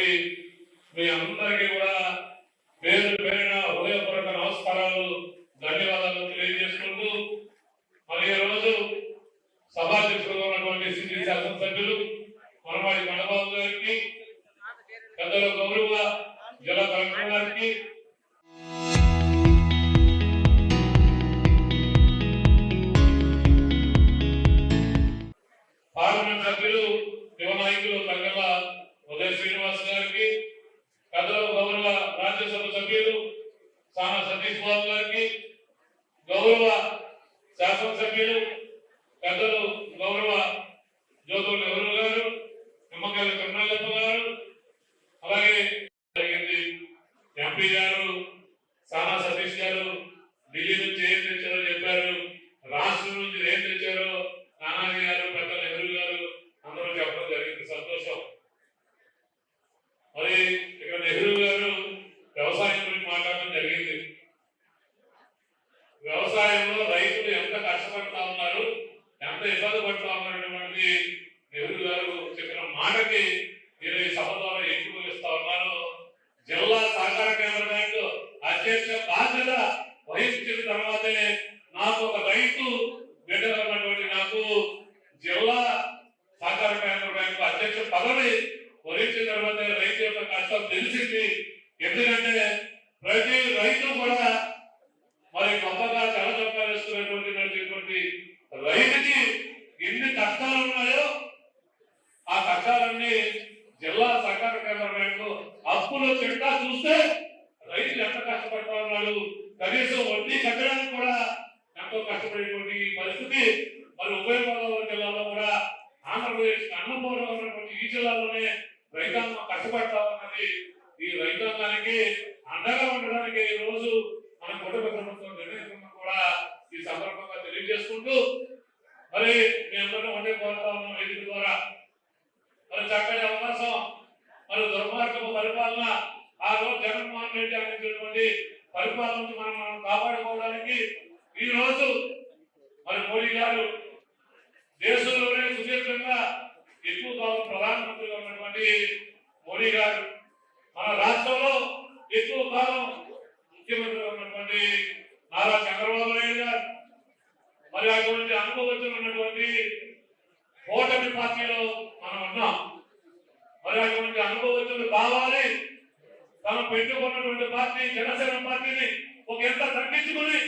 కాబట్టి మీ అందరికీ కూడా పేరు పేరున హృదయపూర్వక నమస్కారాలు, ధన్యవాదాలు తెలియజేసుకుంటూ మరి ఈ రోజు సభాధ్యక్షులుగా ఉన్నటువంటి సిటీ శాసనసభ్యులు మనవాడి గణబాబు గారికి, పెద్దల గౌరవ జిల్లా కలెక్టర్ గారికి, పార్లమెంట్ సభ్యులు యువ నాయకులు తంగల ఉదయ శ్రీనివాస్ గారికి, పెద్దల గౌరవ రాజ్యసభ సభ్యులు సానా సతీష్ బాబు గారికి, గౌరవ శాసనసభ్యులు పెద్దలు గౌరవ జ్యోతుల నెహ్రూ గారు, నిమ్మకాయల కరుణాలప్ప గారు, అలాగే ఎంపీ గారు సానా సతీష్ గారు ఢిల్లీ నుంచి ఏం తెచ్చారో చెప్పారు, రాష్ట్రం నుంచి ఏం తెచ్చారో నానాజీ గారు, పెద్దల నెహ్రూ గారు అందరూ చెప్పడం జరిగింది. సంతోషం. మరి ఇక్కడ నెహ్రూ గారు వ్యవసాయం గురించి మాట్లాడడం జరిగింది. వ్యవసాయంలో రైతులు ఎంత కష్టపడతా ఉన్నారు, ఎంత ఇబ్బంది పడుతూ ఉన్నటువంటి నెహ్రూ గారు చెప్పిన మాటకి నేను ఈ సభ ద్వారా ఎక్కువ ఇస్తా ఉన్నాను. జిల్లా సహకార కేంద్ర బ్యాంకు అధ్యక్ష బాధ్యత వహించిన తర్వాతే నాకు ఒక రైతు బిడ్డలన్నటువంటి నాకు జిల్లా సహకార కేంద్ర బ్యాంకు అధ్యక్ష పదవి వహించిన తర్వాత రైతు యొక్క కష్టం తెలిసింది. ఎందుకంటే ప్రతి రైతు కూడా మరి గొప్పగా చల్లచొక్కా వేసుకునేటువంటి రైతుకి ఎన్ని కష్టాలు ఉన్నాయో ఆ కష్టాలన్నీ జిల్లా సహకార కేంద్ర బ్యాంకు అప్పులు చిట్టా చూస్తే రైతులు ఎంత కష్టపడతా ఉన్నాడు, కనీసం వడ్డీ కట్టడానికి కూడా ఎంతో కష్టపడేటువంటి పరిస్థితి మరి ఉభయ గోదావరి జిల్లాలో కూడా ఆంధ్రప్రదేశ్ అన్నపూర్ణ ఉన్నటువంటి ఈ జిల్లాలోనే రైతాంగం కష్టపడతా ఉన్నది. ఈ రైతాంగానికి అండగా ఉండడానికి ఈ రోజు మన కుటుంబ ప్రభుత్వం నిర్ణయించడం కూడా ఈ సందర్భంగా తెలియజేసుకుంటూ మరి మీ అందరూ వండే కోరుతా ఉన్నాం వేదిక ద్వారా మరి చక్కటి అవకాశం, మరి దుర్మార్గపు పరిపాలన ఆ రోజు జగన్మోహన్ రెడ్డి అందించినటువంటి పరిపాలన నుంచి మనం కాపాడుకోవడానికి ఈ రోజు మరి మోడీ గారు దేశంలోనే సుదీర్ఘంగా ఎక్కువ కాలం ప్రధానమంత్రిగా ఉన్నటువంటి మోడీ గారు, మన రాష్ట్రంలో ఎక్కువ కాలం ముఖ్యమంత్రిగా ఉన్నటువంటి నారా చంద్రబాబు నాయుడు గారు, మరి అటువంటి అనుభవం ఉన్నటువంటి కూటమి పార్టీలో మనం ఉన్నాం. మరి అటువంటి అనుభవం కావాలి, తను పెట్టుకున్నటువంటి పార్టీ జనసేన పార్టీని ఒక ఎంత తగ్గించుకుని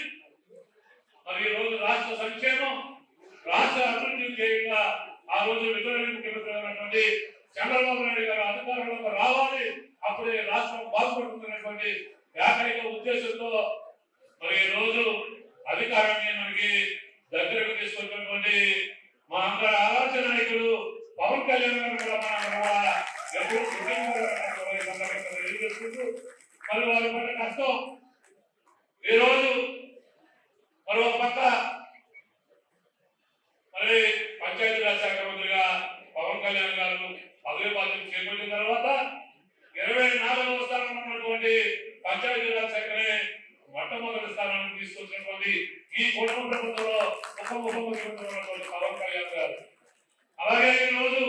మరి ఈ రోజు రాష్ట్ర సంక్షేమం, రాష్ట్ర అభివృద్ధి చేయంగా ఆ రోజు విజయనగరం ముఖ్యమంత్రి అయినటువంటి చంద్రబాబు నాయుడు గారు అధికారంలోకి రావాలి, అప్పుడే రాష్ట్రం బాగుపడుతున్నటువంటి ఏకైక ఉద్దేశంతో మరి ఈ రోజు అధికారాన్ని మనకి దగ్గరకు తీసుకొచ్చినటువంటి మా అందరి ఆలోచన నాయకుడు పవన్ కళ్యాణ్ గారు కూడా మన ఎప్పుడు మరి వారి పట్ల కష్టం ఈ రోజు మరో పక్క మరి పంచాయతీరాజ్ శాఖ మంత్రిగా పవన్ కళ్యాణ్ గారు పదవి బాధ్యత చేపట్టిన తర్వాత 24వ స్థానంలో ఉన్నటువంటి పంచాయతీరాజ్ శాఖనే మొట్టమొదటి స్థానాన్ని తీసుకొచ్చినటువంటి ఈ కుటుంబ ప్రభుత్వంలో ఉప ముఖ్యమంత్రి ఉన్నటువంటి పవన్ కళ్యాణ్ గారు, అలాగే ఈ రోజు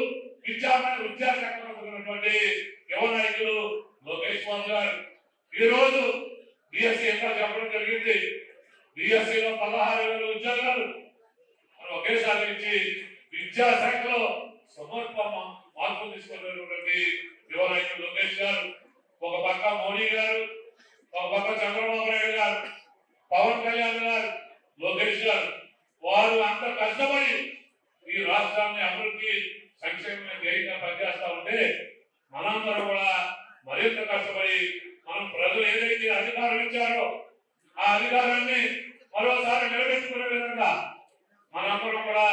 విద్యాశాఖ ఉన్నటువంటి యువ నాయకులు లోకేష్ బాబు గారు ఈ రోజు బిఎస్సీ ఎంత చెప్పడం జరిగింది. బిఎస్సీలో 16,000 ఉద్యోగాలు ఒకేసారి ఇచ్చి విద్యాశాఖలో సమర్ప మార్పులు తీసుకున్నటువంటి యువ నాయకులు లోకేష్ గారు, ఒక పక్క మోడీ గారు, ఒక పక్క చంద్రబాబు నాయుడు గారు, పవన్ కళ్యాణ్ గారు, లోకేష్ గారు, వారు అంత కష్టపడి ఈ రాష్ట్రాన్ని అభివృద్ధి సంక్షేమ ధ్యేయంగా పనిచేస్తా ఉంటే మనందరూ కూడా మరింత కష్టపడి మనం ప్రజలు ఏదైతే అధికారం ఇచ్చారో ఆ అధికారాన్ని మరోసారి నిలబెట్టుకునే విధంగా మనందరం కూడా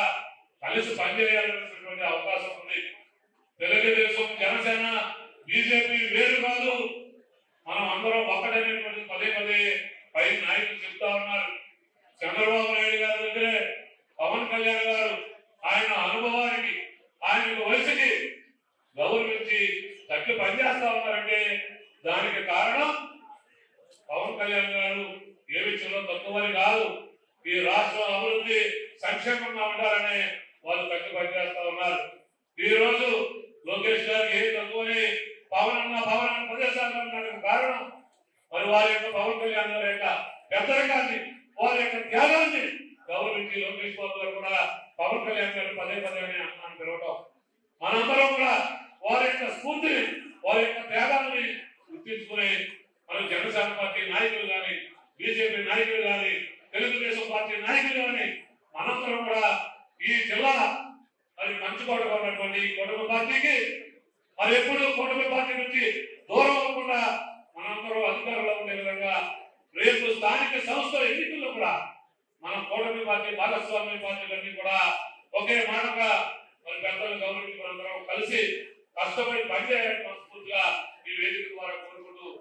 కలిసి పనిచేయాల్సినటువంటి అవకాశం ఉంది. తెలుగుదేశం, జనసేన, బీజేపీ వేరు కాదు, మనం అందరం ఒక్కటైనటువంటి పదే పదే పై నాయకులు చెప్తా ఉన్నారు. చంద్రబాబు నాయుడు గారి దగ్గరే పవన్ కళ్యాణ్ గారు ఆయన అనుభవానికి, ఆయన వయసుకి గౌరవించి తగ్గి పనిచేస్తా ఉన్నారంటే దానికి కారణం పవన్ కళ్యాణ్ గారు ఏ విషయంలో తక్కువని కాదు, ఈ రాష్ట్రం అభివృద్ధి సంక్షేమంగా ఉండాలని వాళ్ళు తగ్గి పనిచేస్తా ఉన్నారు. ఈ రోజు లోకేష్ గారికి ఏ తక్కువని పవన్ అన్న ప్రదేశాలు ఉండడానికి కారణం మరి వారి యొక్క పవన్ కళ్యాణ్ గారి యొక్క పెద్దరికాన్ని వారి యొక్క త్యాగాన్ని గౌరవించి లోకేష్ బాబు గారు కూడా పవన్ కళ్యాణ్ గారు పదే అని పిలవటం మనందరం కూడా వారి యొక్క స్ఫూర్తిని వారి యొక్క త్యాగాన్ని గుర్తించుకుని మన జనసేన పార్టీ నాయకులు కానీ బీజేపీ నాయకులు కానీ తెలుగుదేశం పార్టీ నాయకులు కానీ మనందరం కూడా ఈ జిల్లా మరి మంచుకోవడం ఉన్నటువంటి కూటమి పార్టీకి మరి ఎప్పుడు కూటమి పార్టీ నుంచి దూరం అవ్వకుండా మనందరం అధికారంలో ఉండే విధంగా రేపు స్థానిక సంస్థల ఎన్నికల్లో కూడా మన కూటమి పార్టీ భాగస్వామ్య పార్టీలన్నీ కూడా ఒకే మాటగా మరి పెద్దలు గౌరవించి మనందరం కలిసి కష్టపడి పనిచేయాలని మనస్ఫూర్తిగా ఈ వేదిక ద్వారా